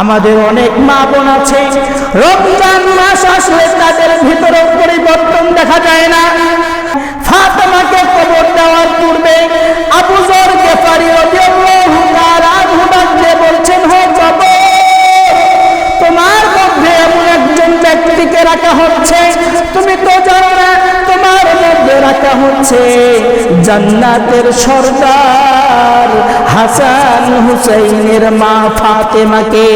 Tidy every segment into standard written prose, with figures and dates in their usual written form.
আমাদের অনেক মা বোন আছে, রমজান মাস আসলে তাদের ভিতরে পরিবর্তন দেখা যায় না। ফাতেমাকে কবর দেওয়ার পূর্বে আবু যর গিফারী রাদিয়াল্লাহু তাআলা আনহু বলছেন, হে কবর, তোমার মধ্যে এমন একজন ব্যক্তিকে রাখা হচ্ছে, তুমি তো জানো না, তোমার মধ্যে রাখা হচ্ছে জান্নাতের সরদার হাসান হুসাইনের মা ফাতেমাকে।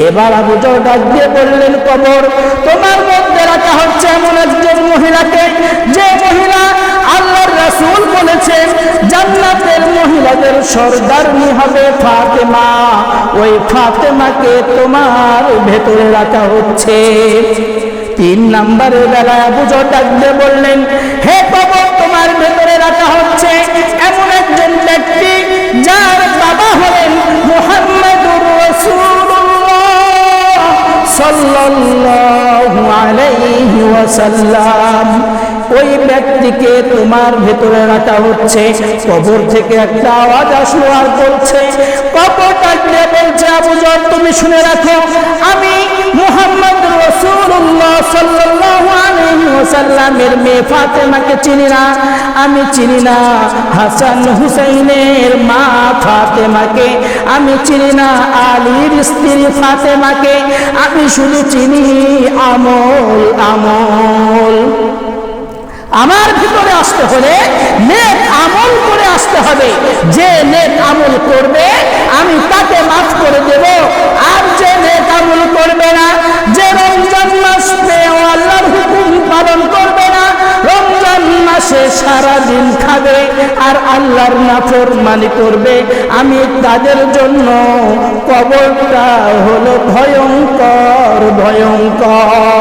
এবার আবু যর ডাক দিয়ে বললেন, কবর, তোমার মধ্যে রাখা হচ্ছে এমন একজন মহিলাকে, যে মহিলা আল্লাহর রাসূল বলেছেন জান্নাতের মহিলাদের সরদারনি হবে ফাতেমা। ওই ফাতেমাকে তোমার ভেতরে রাখা হচ্ছে। 3 নম্বরের বেলায় আবু যর ডাক দিয়ে বললেন, হে কবর, তোমার ভেতরে রাখা হচ্ছে এমন একজন ব্যক্তি যার বাবা হলেন মুহাম্মদুর রাসূলুল্লাহ সাল্লাল্লাহু আলাইহি ওয়াসাল্লাম। ওই ব্যক্তিকে তোমার ভেতরে রাখা হচ্ছে। কবর থেকে একটা আওয়াজ আসলো আর বলছে, কবর ডাক দিয়ে বলছে, আবু যর, তুমি শুনে রাখো, আমি মুহাম্মদ রাসূলুল্লাহ সাল্লাল্লাহু আলাইহি ওয়াসাল্লামের মেয়ে ফাতেমাকে চিনি না, আমি চিনি না হাসান হুসাইনের মা ফাতেমাকে, আমি চিনি না আলীর স্ত্রী ফাতেমাকে, আমি শুধু চিনি আমল। আমল আমার ভিতরে আসতে হলে নেক আমল করে আসতে হবে। যে নেক আমল করবে আমি তাকে মাফ করে দেব, আর যে নেক আমল করবে না, যে রমজান মাস পেয়ে আল্লাহর হুকুম পালন করবে না, রমজান মাসে সারাদিন খাবে আর আল্লাহর নাফরমানি করবে, আমি তাদের জন্য কবরটা হলো ভয়ঙ্কর ভয়ঙ্কর।